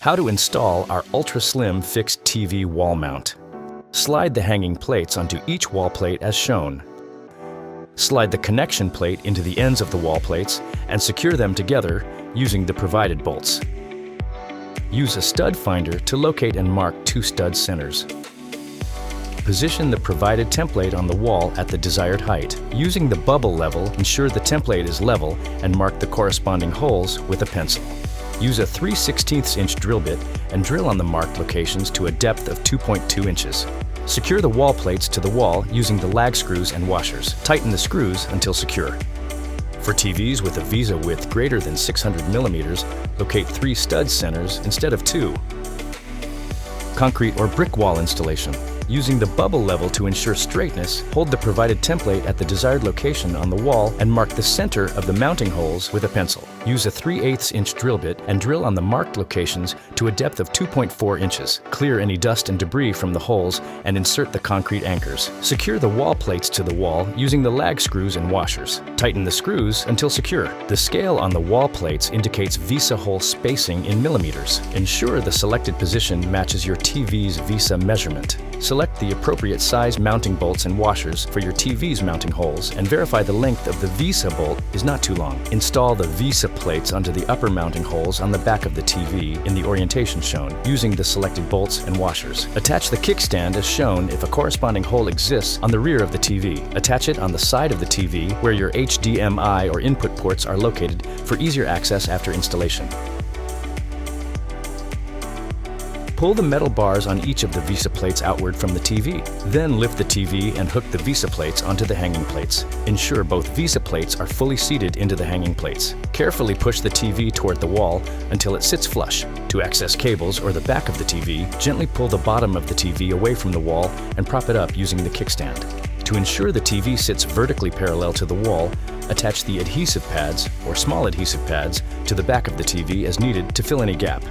How to install our ultra-slim fixed TV wall mount. Slide the hanging plates onto each wall plate as shown. Slide the connection plate into the ends of the wall plates and secure them together using the provided bolts. Use a stud finder to locate and mark two stud centers. Position the provided template on the wall at the desired height. Using the bubble level, ensure the template is level and mark the corresponding holes with a pencil. Use a 3/16 inch drill bit and drill on the marked locations to a depth of 2.2 inches. Secure the wall plates to the wall using the lag screws and washers. Tighten the screws until secure. For TVs with a VESA width greater than 600 millimeters, locate 3 stud centers instead of 2. Concrete or brick wall installation. Using the bubble level to ensure straightness, hold the provided template at the desired location on the wall and mark the center of the mounting holes with a pencil. Use a 3/8 inch drill bit and drill on the marked locations to a depth of 2.4 inches. Clear any dust and debris from the holes and insert the concrete anchors. Secure the wall plates to the wall using the lag screws and washers. Tighten the screws until secure. The scale on the wall plates indicates VESA hole spacing in millimeters. Ensure the selected position matches your TV's VESA measurement. Select the appropriate size mounting bolts and washers for your TV's mounting holes and verify the length of the VESA bolt is not too long. Install the VESA plates onto the upper mounting holes on the back of the TV in the orientation shown using the selected bolts and washers. Attach the kickstand as shown if a corresponding hole exists on the rear of the TV. Attach it on the side of the TV where your HDMI or input ports are located for easier access after installation. Pull the metal bars on each of the VESA plates outward from the TV. Then lift the TV and hook the VESA plates onto the hanging plates. Ensure both VESA plates are fully seated into the hanging plates. Carefully push the TV toward the wall until it sits flush. To access cables or the back of the TV, gently pull the bottom of the TV away from the wall and prop it up using the kickstand. To ensure the TV sits vertically parallel to the wall, attach the adhesive pads or small adhesive pads to the back of the TV as needed to fill any gap.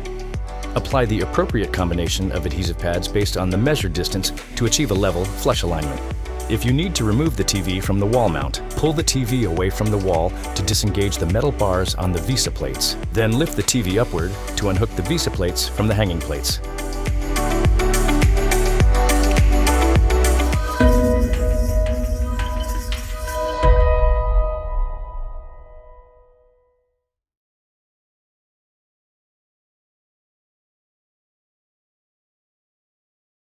Apply the appropriate combination of adhesive pads based on the measured distance to achieve a level, flush alignment. If you need to remove the TV from the wall mount, pull the TV away from the wall to disengage the metal bars on the VESA plates. Then lift the TV upward to unhook the VESA plates from the hanging plates.